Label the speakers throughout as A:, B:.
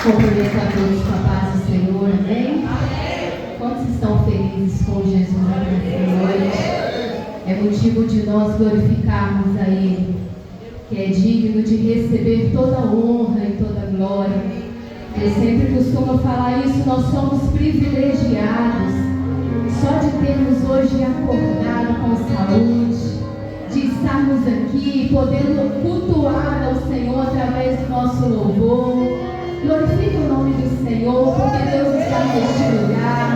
A: Cumprimento a todos com a paz do Senhor, amém? Quantos estão felizes com Jesus nessa noite? É motivo de nós glorificarmos a Ele, que é digno de receber toda a honra e toda a glória. Eu sempre costumo falar isso, nós somos privilegiados só de termos hoje acordado com saúde, de estarmos aqui, podendo cultuar ao Senhor através do nosso louvor. Glorifique o nome do Senhor, porque Deus está neste lugar.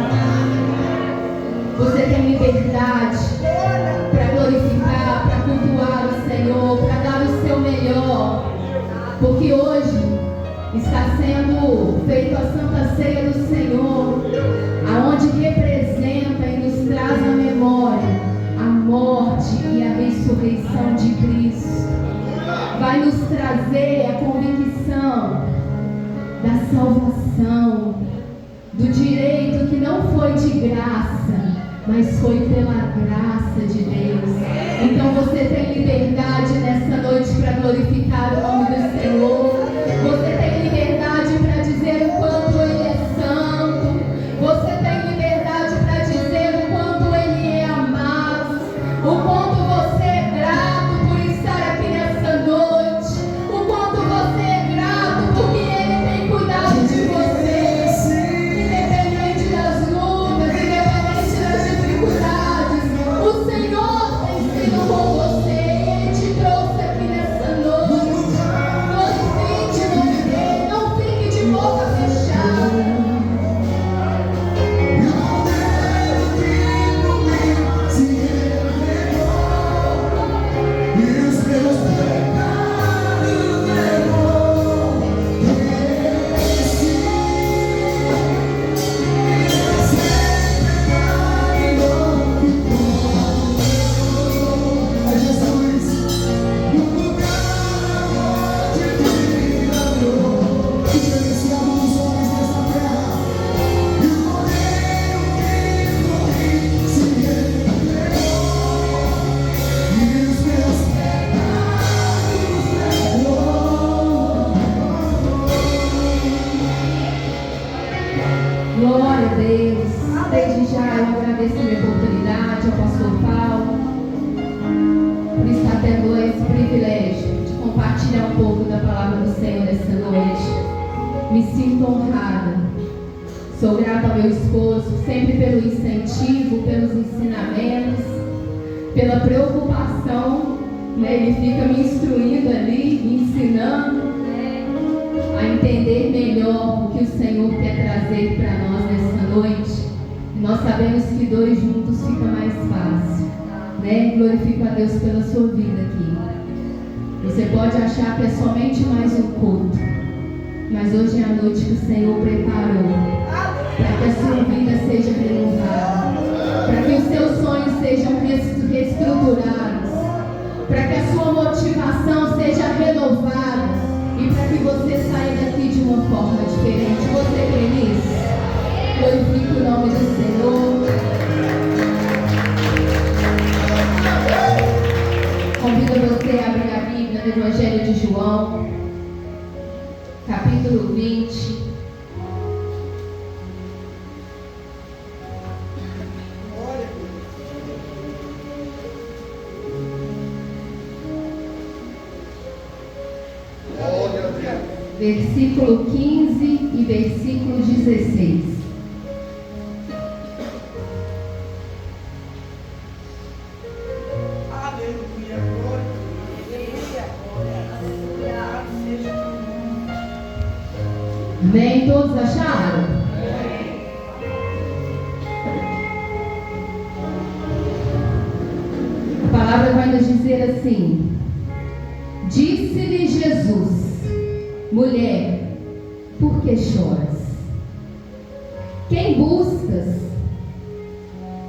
A: Você tem liberdade para glorificar, para cultuar o Senhor, para dar o seu melhor, porque hoje está sendo feita a Santa Ceia do Senhor, aonde representa e nos traz à memória a morte e a ressurreição de Cristo. Vai nos trazer a convicção da salvação, do direito que não foi de graça, mas foi pela graça de Deus. Então você tem liberdade nessa noite para glorificar o nome do Senhor. Você tem liberdade para dizer o quanto Ele é santo. Você tem liberdade para dizer o quanto Ele é amado, o quanto você é grato por estar aqui nessa noite, o quanto você é grato porque Ele tem cuidado de você, independente das lutas, independente das dificuldades. O Senhor tem sido com você e Ele te trouxe aqui nessa noite. Glorifique Ele, não fique de boca fechada. Glória a Deus. Desde já eu agradeço a minha oportunidade ao pastor Paulo por estar tendo esse privilégio de compartilhar um pouco da palavra do Senhor nessa noite. Me sinto honrada. Sou grata ao meu esposo sempre pelo incentivo, pelos ensinamentos, pela preocupação, né? Ele fica me instruindo ali, me ensinando a entender melhor o que o Senhor quer trazer para nós nessa noite. E nós sabemos que dois juntos fica mais fácil, né? Glorifico a Deus pela sua vida aqui. Você pode achar que é somente mais um culto, mas hoje é a noite que o Senhor preparou para que a sua vida seja renovada, para que os seus sonhos sejam reestruturados, para que a sua motivação seja renovada e para que você saia daqui de uma forma diferente. Você crê nisso? Glorifique o nome do Senhor. Convido você a abrir a Bíblia no Evangelho de João, capítulo 20. Versículo 15 e versículo 16.
B: Aleluia, glória,
A: Amém? Todos acharam? A palavra vai nos dizer assim: disse-lhe Jesus: mulher, por que choras? Quem buscas?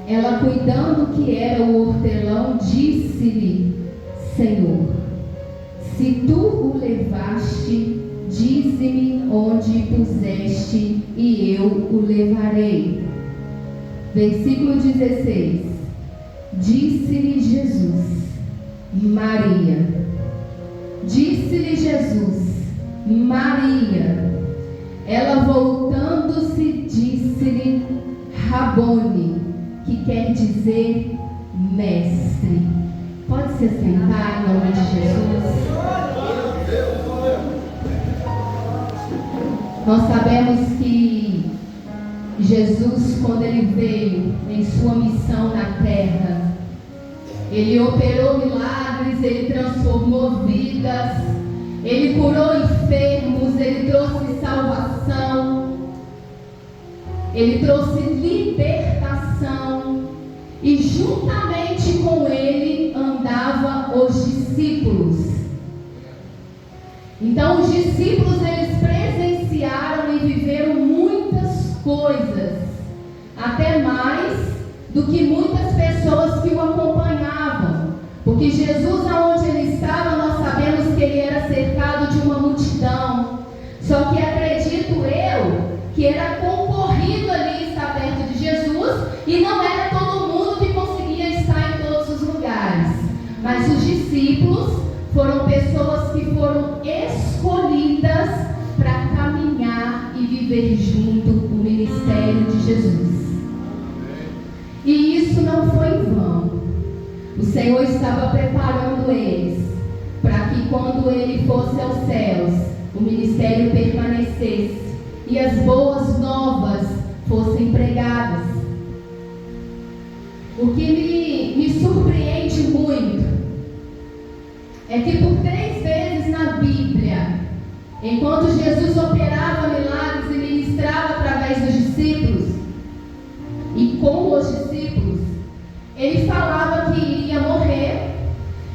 A: Ela, cuidando que era o hortelão, disse-lhe: Senhor, se tu o levaste, dize-me onde puseste, e eu o levarei. Versículo 16. Disse-lhe Jesus: Maria. Disse-lhe Jesus: Maria. Ela dizer mestre. Pode se assentar em nome de Jesus. Nós sabemos que Jesus, quando ele veio em sua missão na terra, ele operou milagres, ele transformou vidas, ele curou enfermos, ele trouxe salvação, ele trouxe libertação, e juntamente com ele andavam os discípulos. Então os discípulos, eles presenciaram e viveram muitas coisas, até mais do que muitas pessoas que o acompanhavam, porque Jesus, aonde ele estava, nós sabemos que ele era cercado de uma multidão. Só que acredito eu que era concorrido ali estar perto de Jesus, e não era todo mundo que conseguia estar em todos os lugares, mas os discípulos foram pessoas que foram escolhidas para caminhar e viver junto o ministério de Jesus. E isso não foi em vão. O Senhor estava preparando eles para que, quando ele fosse aos céus, o ministério permanecesse e as boas novas fossem pregadas. O que me surpreende muito é que por 3 vezes na Bíblia, enquanto Jesus operava milagres e ministrava através dos discípulos e com os discípulos, ele falava que iria morrer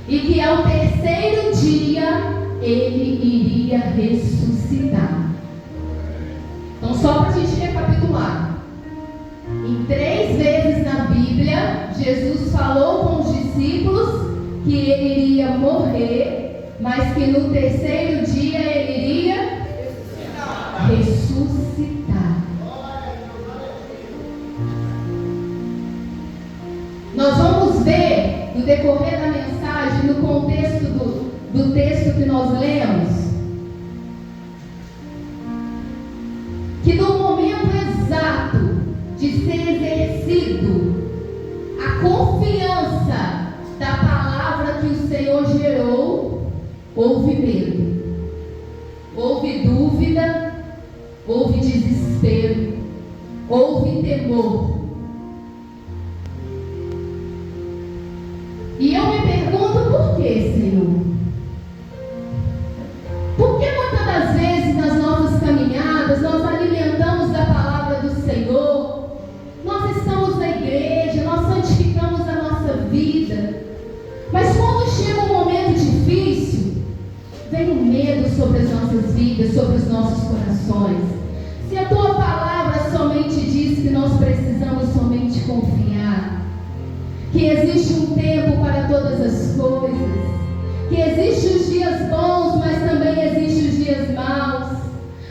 A: e que ao 3º dia ele iria ressuscitar. Então, só para a gente recapitular, em 3 vezes na Bíblia, Jesus falou com os discípulos que ele iria morrer, mas que no 3º dia ele iria ressuscitar. Nós vamos ver no decorrer da mensagem, no contexto do texto que nós lemos, que no momento exato de ser exercido a confiança da palavra que o Senhor gerou, houve medo, houve dúvida, houve desespero, houve temor. E eu me pergunto, por que, Senhor? Por que muitas das vezes nas nossas caminhadas nós alimentamos da palavra do Senhor, nós estamos na igreja, nós santificamos a nossa vida, mas quando chega um momento difícil, vem o medo sobre as nossas vidas, sobre os nossos corações? Se a tua palavra somente diz que nós precisamos somente confiar, que existe um tempo para todas as coisas, que existem os dias bons, mas também existem os dias maus,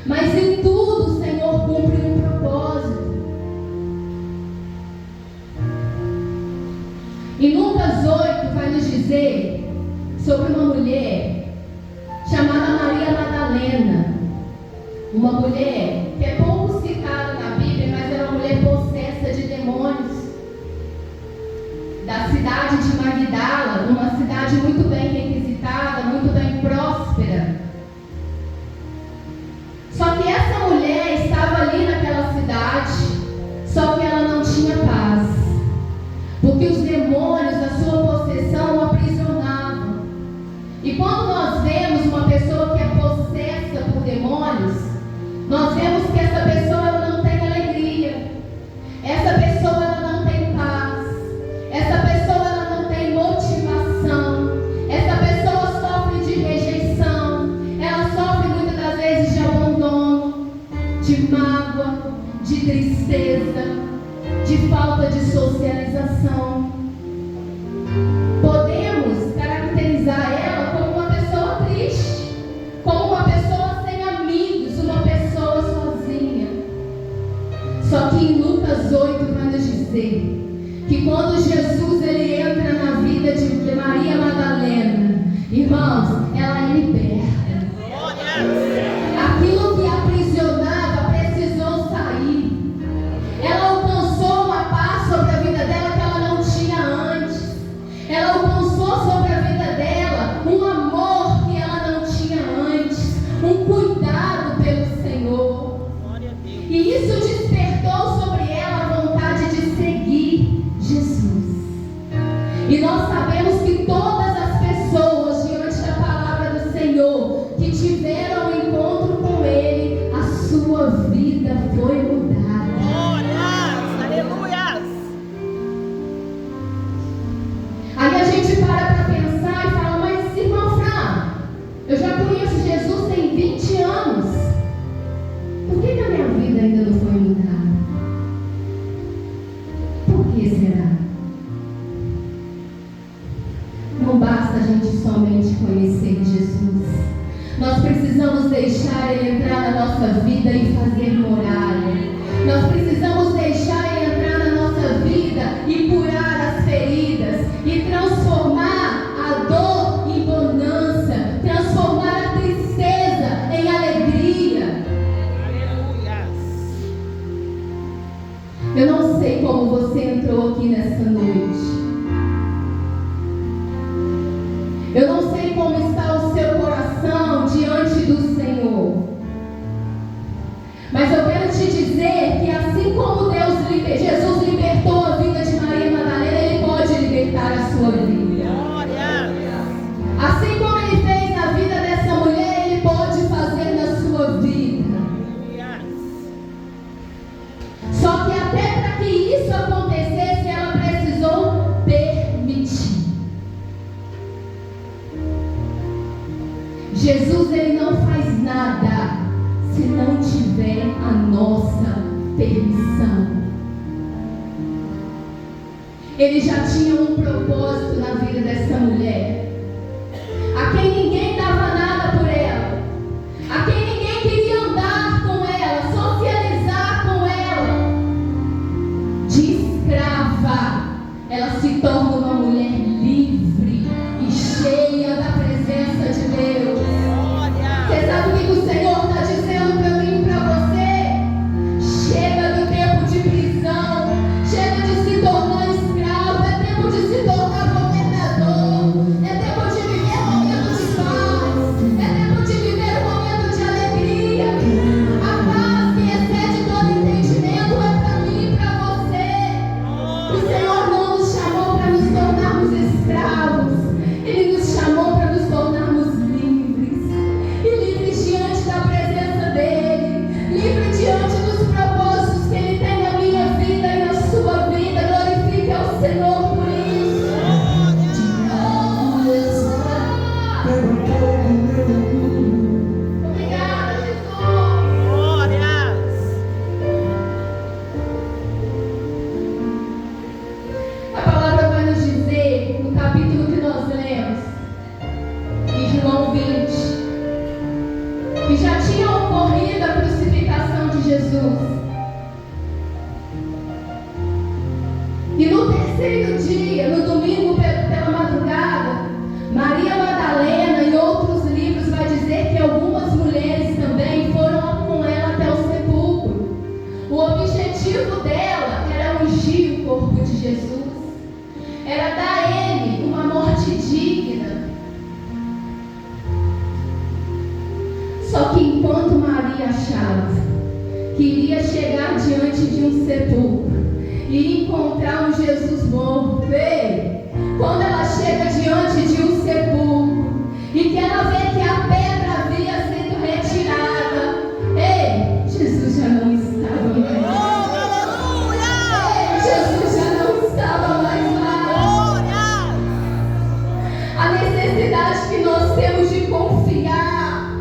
A: mas em tudo o Senhor cumpre um propósito. Em Lucas 8 vai nos dizer sobre uma mulher chamada Maria Madalena, uma mulher que é pouco citada na Bíblia, mas era uma mulher possessa de demônios, da cidade de Magdala, uma cidade muito bem requisitada, muito bem próspera. Só que essa mulher estava ali naquela cidade, só que ela não tinha paz, porque os demônios da sua possessão o aprisionavam. E quando nós vemos uma pessoa que é possessa por demônios, nós vemos que essa pessoa ela não tem alegria, essa pessoa ela não tem paz, essa pessoa ela não tem motivação, essa pessoa sofre de rejeição, ela sofre muitas das vezes de abandono, de mágoa, de tristeza, de falta de socialização. Podemos caracterizar ela como uma pessoa triste, como uma pessoa sem amigos, uma pessoa sozinha. Só que em Lucas 8 vai nos dizer que quando Jesus ele entra na vida de Maria Madalena, irmãos, ela é liberta. Aquilo que a aprisionava precisou sair. Ela alcançou uma paz sobre a vida dela que ela não tinha. nossa vida e fazer morada. Nós precisamos deixar Ele entrar na nossa vida e curar as feridas e transformar a dor em bonança, transformar a tristeza em alegria. Eu não sei como você entrou aqui nessa noite. Eu não sei como está o seu coração diante do Senhor. Mas eu quero te dizer que assim como Jesus libertou a vida de Maria Madalena, Ele pode libertar a sua vida. Assim como Ele fez na vida dessa mulher, Ele pode fazer na sua vida. Só que até para que isso acontecesse, ela precisou permitir. Jesus, Ele não faz nada se não tiver a nossa permissão. Ele já tinha um propósito na vida dessa mulher, a quem ninguém dava nada por ela, a quem ninguém queria andar com ela, socializar com ela. De escrava, ela se torna uma mulher livre e cheia da presença de Deus. Você sabe o que o Senhor está dizendo para mim e para você? Chega do tempo de prisão, chega de se tornar escravo, é tempo de se tornar governador, é tempo de viver um momento de paz, é tempo de viver um momento de alegria. A paz que excede todo entendimento é para mim e para você. O Senhor não nos chamou para nos tornarmos escravos, Ele nos chamou para nos tornarmos livres. E livres diante da presença dEle, livre diante dos propósitos que Ele tem na minha vida e na sua vida. Glorifique ao Senhor por isso. Obrigada, Jesus. A palavra vai nos dizer, no capítulo que nós lemos, em João 20, que já tinha ocorrido a crucificação de Jesus. E no terceiro dia, no domingo pela madrugada, Maria Madalena e outros livros vai dizer que algumas mulheres também foram com ela até o sepulcro. O objetivo dela era ungir o corpo de Jesus, era dar a Ele uma morte digna. Só que enquanto Maria achava que iria chegar diante de um sepulcro e encontrar um Jesus morto, quando ela chega diante de um sepulcro e que ela vê que a pedra havia sido retirada, Jesus já não estava mais lá. Jesus já não estava mais lá. A necessidade que nós temos de confiar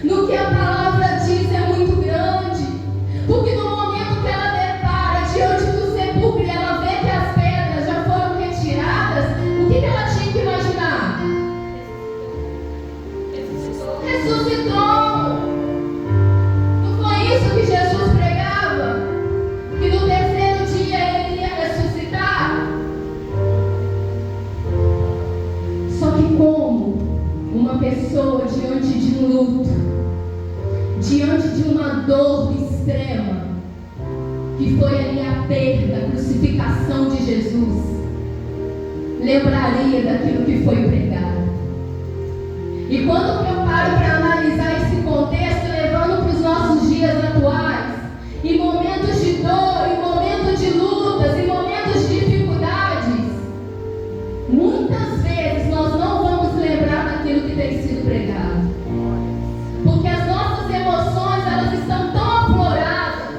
A: no que a palavra diz é muito grande, porque no momento que ela depara diante do sepulcro e ela vê que as pedras já foram retiradas, o que ela tinha que imaginar? Ressuscitou. Não foi isso que Jesus pregava? Que no terceiro dia Ele iria ressuscitar? Só que como uma pessoa diante de um luto, diante de uma dor extrema, que foi ali a perda, a crucificação de Jesus, lembraria daquilo que foi pregado? E quando eu paro para analisar esse contexto, levando para os nossos dias atuais, em momentos de dor, em momentos de lutas, em momentos de dificuldades, muitas vezes nós não vamos lembrar daquilo que tem sido pregado, porque as nossas emoções, elas estão tão afloradas.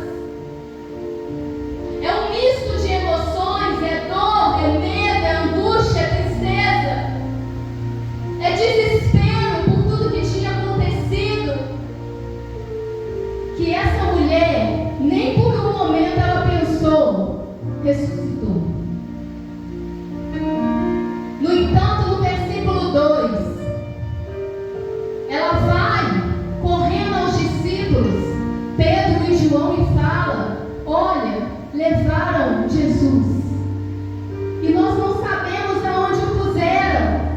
A: É um misto de emoções, é dor, é medo, é angústia, é tristeza, é desespero por tudo que tinha acontecido, que essa mulher, nem por um momento ela pensou, ressuscitou. No entanto, no versículo 2, ela vai correndo aos discípulos Pedro e João e fala: olha, levaram Jesus e nós não sabemos aonde o puseram.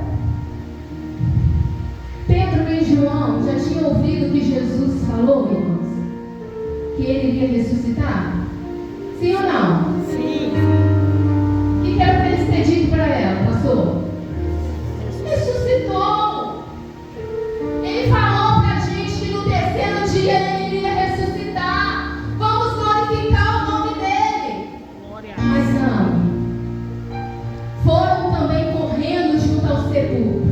A: Pedro e João já tinham ouvido que Jesus falou, irmãos, que ele iria ressuscitar? Sim ou não?
B: Sim.
A: O que era para eles ter dito para ela, pastor? Ressuscitou. Ele falou para a gente que no terceiro dia ele iria ressuscitar. Vamos glorificar o nome dele. Mas não. Foram também correndo junto ao sepulcro.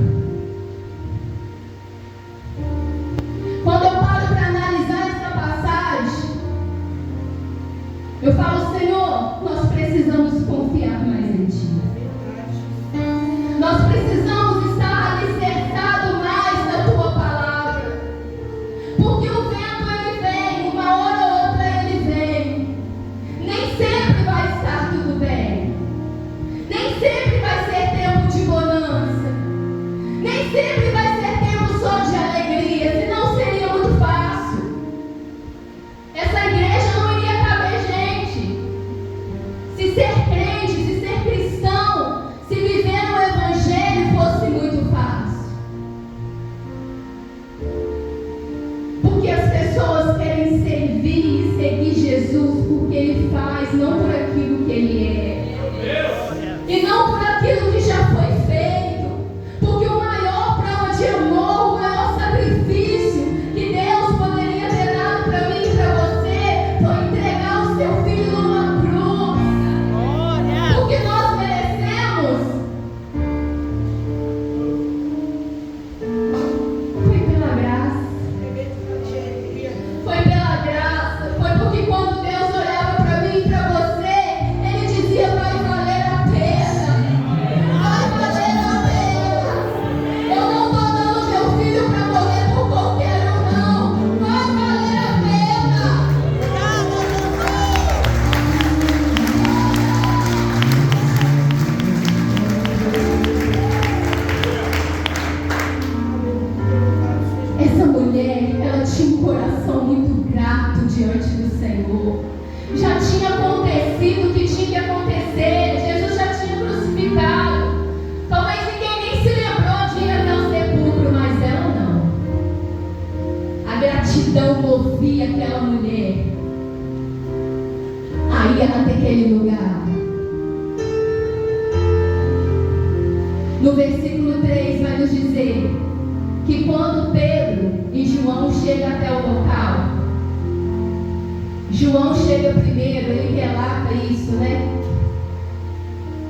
A: Quando eu paro para analisar essa passagem, eu falo: Senhor, nós precisamos confiar mais em Ti. Nós precisamos estar alicerçados mais na Tua palavra. Porque o vento ele vem, uma hora ou outra ele vem. Nem sempre vai estar tudo bem. Nem sempre vai ser tempo de bonança. Nem sempre vai ser tempo só de alegria, senão seria muito fácil. Essa igreja não iria caber gente. Se ser crente, se ser cristão, se viver no evangelho fosse muito fácil. Porque as pessoas querem servir e seguir Jesus porque Ele faz, não por aquilo que Ele é. E não por aquilo que já foi feito. Porque o maior prova de amor, o maior sacrifício que Deus poderia ter dado para mim e para você foi entregar o seu filho numa cruz. Porque nós merecemos. Foi pela graça. Foi pela graça. Foi porque quando Deus olhava para mim e para você, Ele dizia: vai valer a pena. Vai valer a pena. Eu não estou dando meu filho para morrer por qualquer um, não. Vai valer a pena. Essa mulher, ela tinha um coração muito grato diante do Senhor. Já tinha acontecido o que tinha que acontecer. Jesus já tinha crucificado. Talvez ninguém nem se lembrou de ir até o sepulcro, mas ela não. A gratidão movia aquela mulher a ir até aquele lugar. No versículo 3 vai nos dizer que quando Pedro e João chegam até o local, João chega primeiro, ele relata isso, né?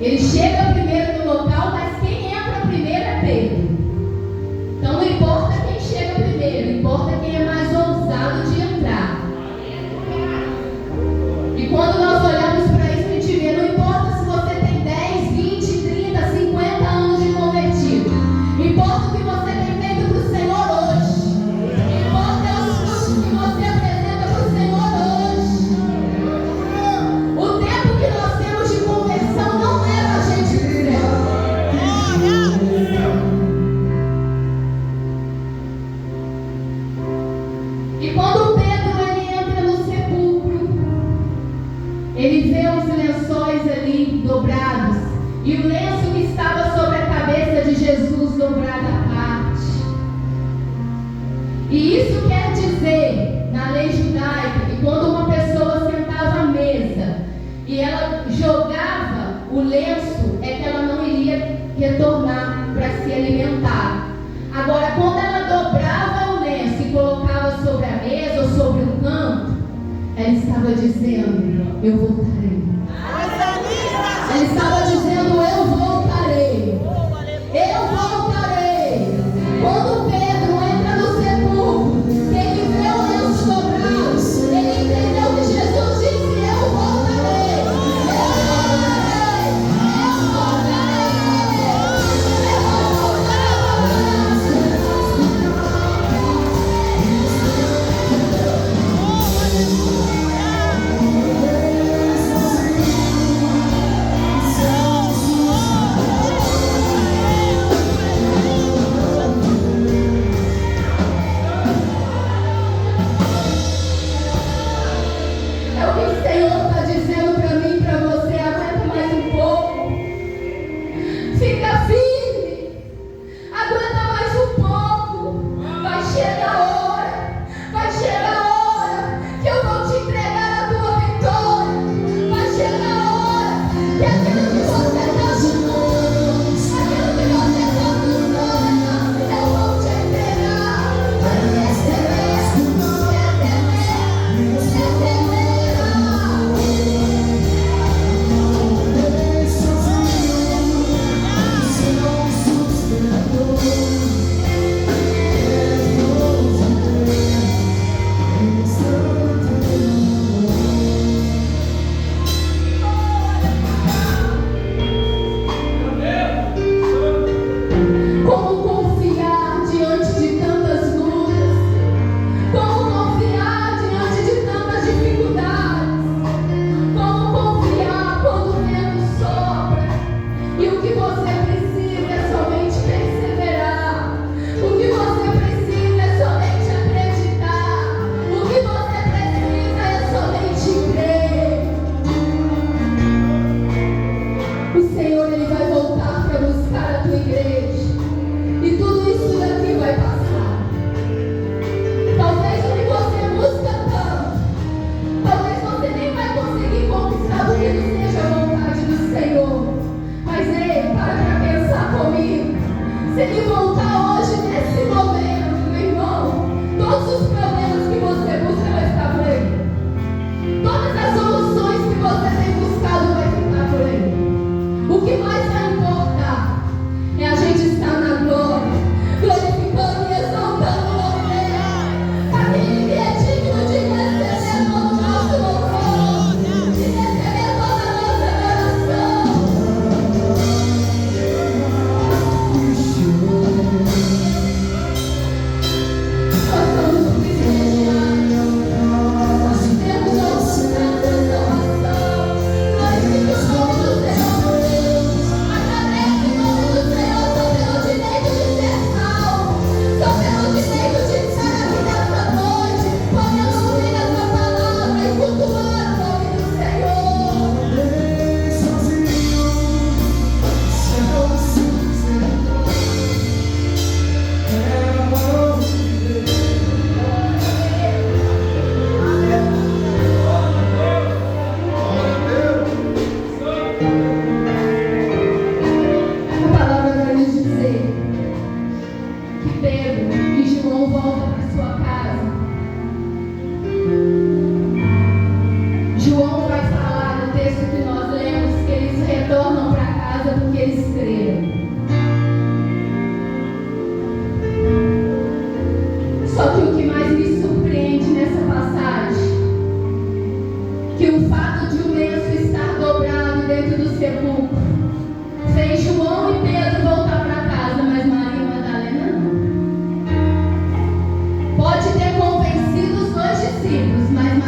A: Ele chega primeiro no local, mas quem entra primeiro é Pedro. Então não importa quem chega primeiro, importa quem é mais ousado de entrar. E quando nós olhamos para isso, a gente vê: não importa se você tem 10, 20, 30, 50 anos de convertido. Importa o que você tem feito para o Senhor hoje. Importa os frutos que você apresenta para o Senhor hoje. O tempo que nós temos de conversão não leva a gente para o céu. E quando Pedro ele entra no sepulcro, ele vê os lençóis ali dobrados e o lenço que estava sobre a cabeça de Jesus dobrado à parte. E isso quer dizer, na lei judaica, que quando uma pessoa sentava à mesa e ela jogava o lenço, é que ela não iria retornar para se alimentar. Agora, quando ela dobrava o lenço e colocava sobre a mesa ou sobre um canto, ela estava dizendo: eu voltarei. Ela estava dizendo: eu voltarei. Eu voltarei. Quando Pedro entra no sepulcro, ele vê o lenço dobrado, ele entendeu que Jesus disse: eu voltarei. Eu voltarei. Eu voltarei. Eu voltarei.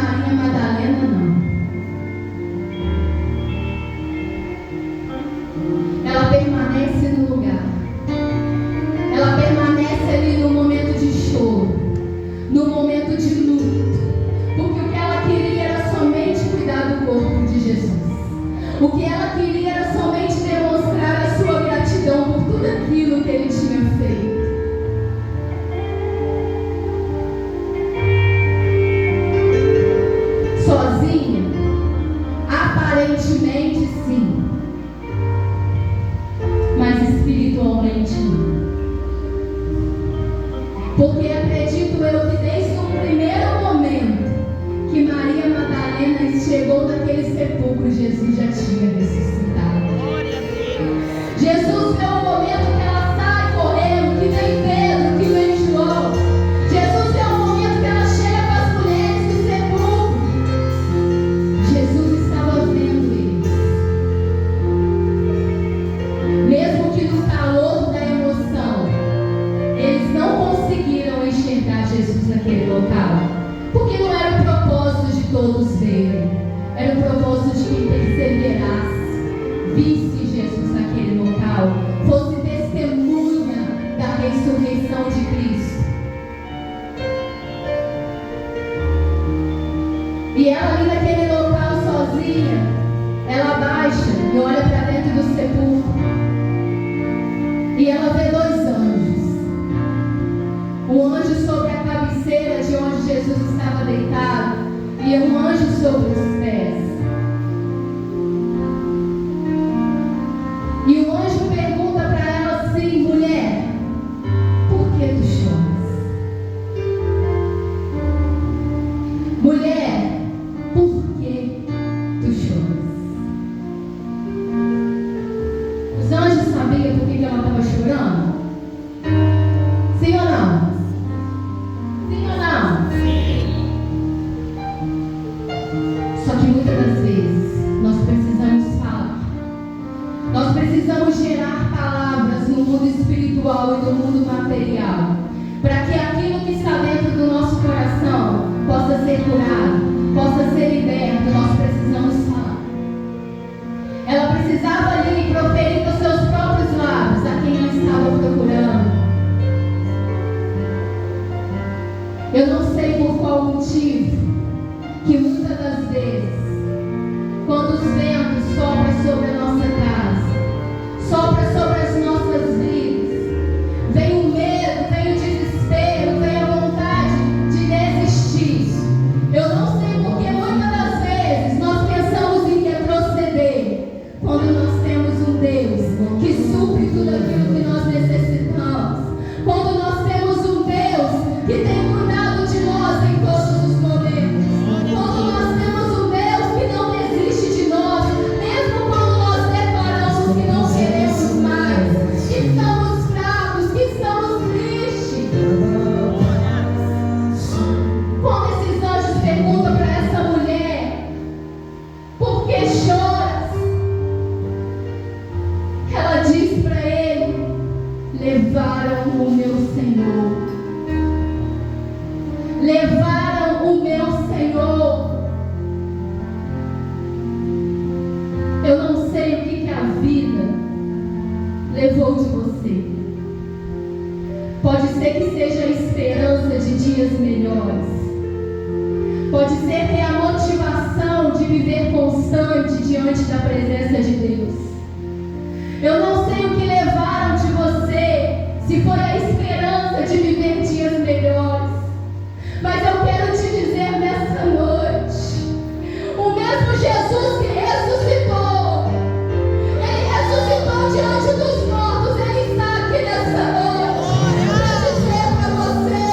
A: Maria Madalena, não. Ela permanece no lugar. Ela permanece ali no momento de choro, no momento de luto, porque o que ela queria era somente cuidar do corpo de Jesus. O que ela queria era somente demonstrar a sua gratidão por tudo aquilo que ele tinha feito. Sozinha? Aparentemente sim, mas espiritualmente não. Porque acredito eu que desde o primeiro momento que Maria Madalena chegou naquele sepulcro, Jesus já tinha ressuscitado. Jesus vê o momento que ela sai correndo, que vem Pedro, que vem João. Jesus vê o momento que ela chega com as mulheres do sepulcro. Jesus estava vendo eles. Mesmo que no calor da emoção, eles não conseguiram enxergar Jesus naquele local. Porque não era o propósito de todos verem. Era o propósito de quem perseverasse, visse Jesus naquele local, fosse testemunha da ressurreição de Cristo. E ela ali naquele local sozinha, ela baixa e olha para dentro do sepulcro. E ela vê dois anjos. Um anjo sobre a cabeceira de onde Jesus estava deitado e um anjo sobre os pés. E o anjo pergunta para ela assim: mulher, por que tu choras? Mulher, por que tu choras? Os anjos sabiam por que ela estava chorando? Sim ou não? Sim ou não? Só que muitas das vezes nós precisamos falar. Nós precisamos gerar palavras no mundo espiritual e no mundo material, para que aquilo que está dentro do nosso coração possa ser curado, possa ser liberto. Nós precisamos falar. Ela precisava ali proferir com seus próprios lábios a quem ela estava procurando. Eu não sei por qual motivo que muitas das vezes, quando os ventos sopram sobre a nossa casa, sopram sobre as nossas vidas, vem o medo, vem o desespero, vem a vontade de desistir. Eu não sei porque muitas das vezes nós pensamos em retroceder, quando nós temos um Deus que supre tudo aquilo que nós necessitamos, quando nós temos um Deus que tem cuidado de nós em todos os momentos, quando nós temos um Deus que não desiste de nós, mesmo quando nós declaramos que não queremos mais, que estamos fracos, que estamos tristes. Quando esses anjos perguntam para essa mulher: por que choras? Ela diz para ele: levaram o meu Senhor. Levaram o meu Senhor. Eu não sei o que a vida levou de você. Pode ser que seja a esperança de dias melhores. Pode ser que é a motivação de viver constante diante da presença de Deus. Eu não sei o que levaram de você, se foi a esperança de viver dias melhores. Mas eu quero te dizer nessa noite, o mesmo Jesus que ressuscitou, Ele ressuscitou diante dos mortos. Ele está aqui nessa noite para dizer para você: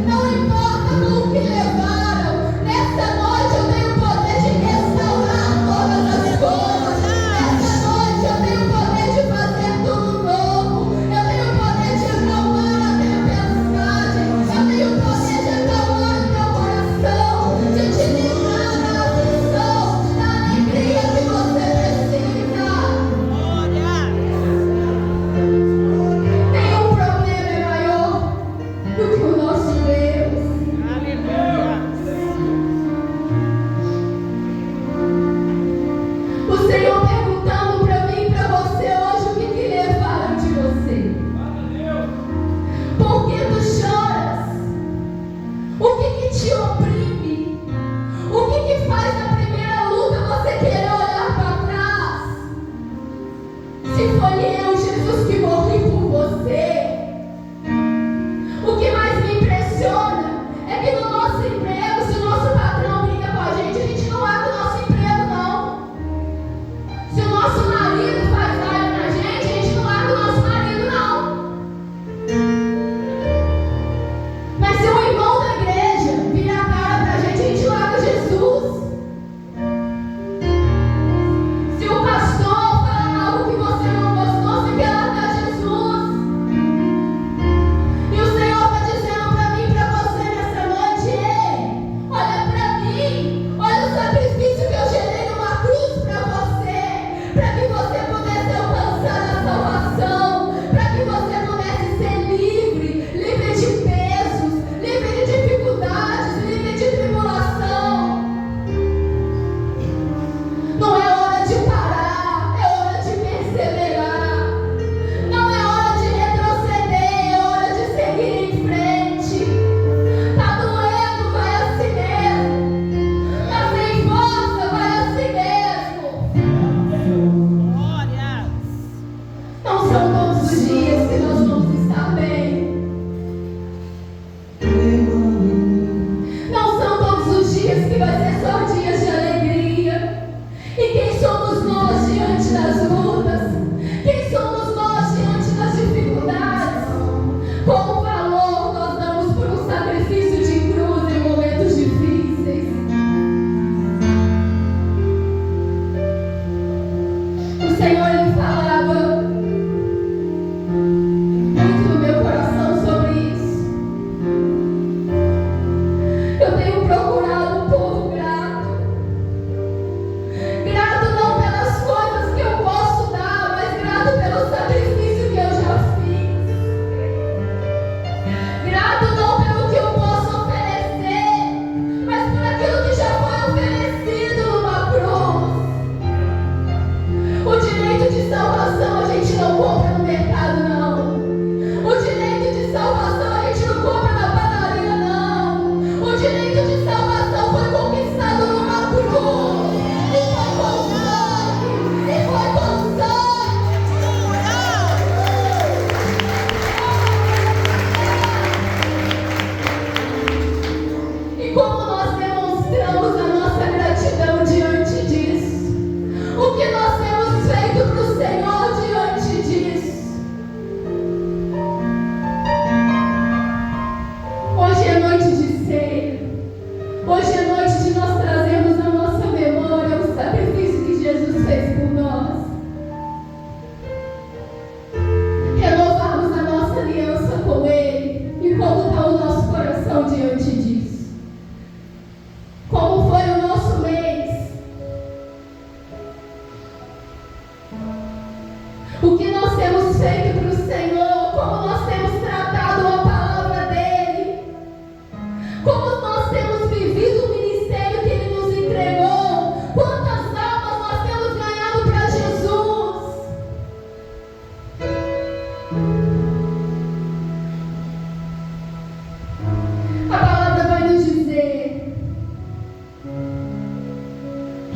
A: não importa com o que levaram, nessa noite eu tenho o poder de restaurar todas as coisas. Nessa noite eu tenho o poder de fazer tudo novo. Eu tenho o poder de acalmar a tempestade.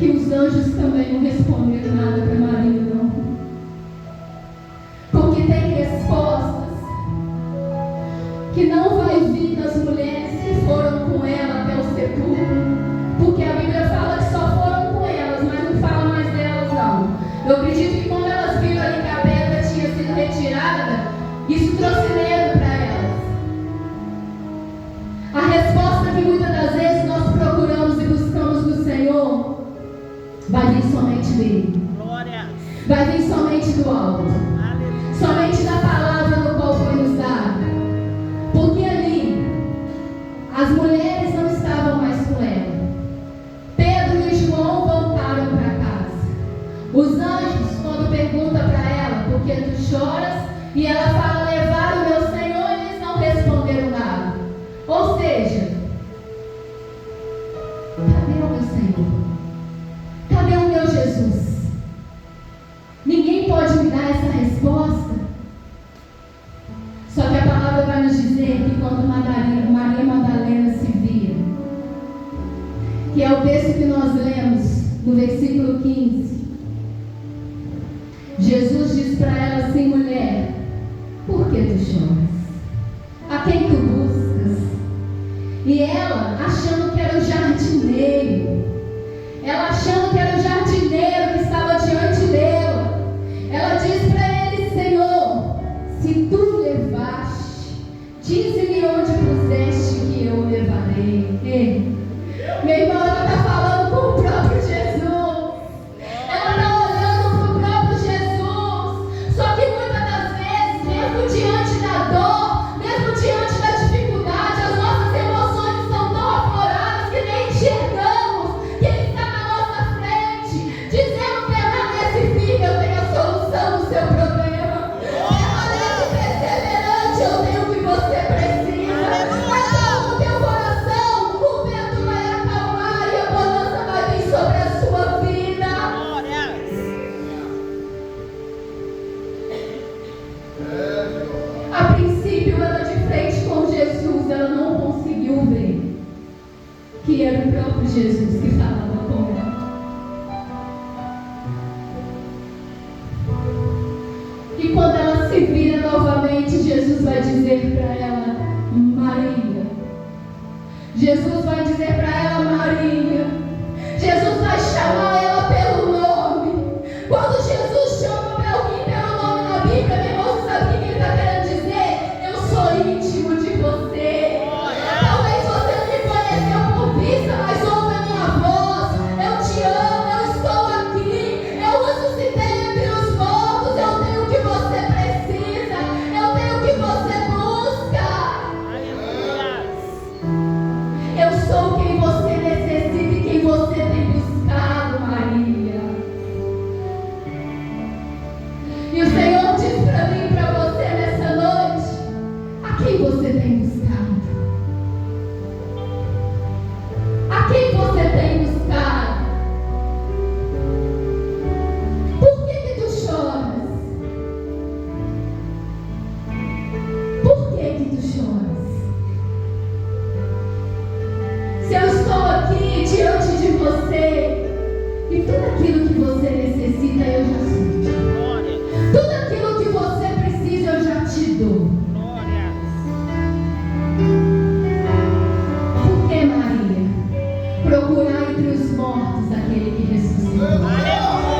A: que os anjos também não responderam nada para Maria, não. Porque tem respostas que não vai vir das mulheres que foram com ela até o sepulcro. Porque a Bíblia fala que só foram com elas, mas não fala mais delas, não. Eu acredito que quando elas viram ali que a pedra tinha sido retirada, isso trouxe medo para elas. A resposta que muitas das vezes nós procuramos e buscamos no Senhor vai vir somente dele. Vai vir somente do alto. Somente da palavra no qual foi nos dada. Porque ali as mulheres não estavam mais com ela. Pedro e João voltaram para casa. Os anjos, quando perguntam para ela, por que tu choras? E ela fala, levar o meu Senhor, eles não responderam nada. Ou seja, cadê o meu Senhor? Cadê o meu Jesus? Ninguém pode me dar essa resposta. Só que a palavra vai nos dizer que quando Maria Madalena se vira, que é o texto que nós lemos no versículo 15, Jesus diz para ela assim, mulher, por que tu choras? A quem tu buscas? E ela, achando que era o jardineiro, ela achando que era o jardineiro que estava diante dela, ela diz para ele, Senhor, se tu levaste, dize-me onde puseste que eu levarei. Ei, minha irmã, ela está falando com o próprio Jesus. Ela está olhando para o próprio Jesus. Só que muitas das vezes, mesmo diante da dor, mesmo diante da dificuldade, as nossas emoções estão tão afloradas que nem enxergamos que Ele está na nossa frente, dizendo, permanece firme, eu tenho a solução do seu problema. Permanece perseverante, eu tenho o que você precisa. Acalma o teu coração, o vento vai acalmar e a bonança vai vir sobre a sua vida. A princípio, ela de frente com Jesus, ela não conseguiu ver que era o próprio Jesus que falava com ela. E quando ela se vira novamente, Jesus vai dizer para ela, Maria. Jesus vai dizer para ela, Maria. Jesus vai chamar ela pelo nome. Quando Jesus chama alguém pelo nome na Bíblia, meu irmão, sabe o que ele está querendo dizer? Eu sou íntimo de você. Talvez você não me conheceu por vista, mas ouve a minha voz. Eu te amo, eu estou aqui. Eu ressuscitei entre os mortos. Eu tenho o que você precisa. Eu tenho o que você busca. Eu sou quem você necessita e quem você tem buscado, Maria. E o Senhor diz para mim e para você nessa noite, a quem você tem buscado? A quem você tem buscado? Por que tu choras? Por que tu choras? Se eu estou aqui diante de você e tudo aquilo que você necessita eu já sou. Tudo aquilo que você precisa eu já te dou. Por que, Maria? Procurar entre os mortos aquele que ressuscitou.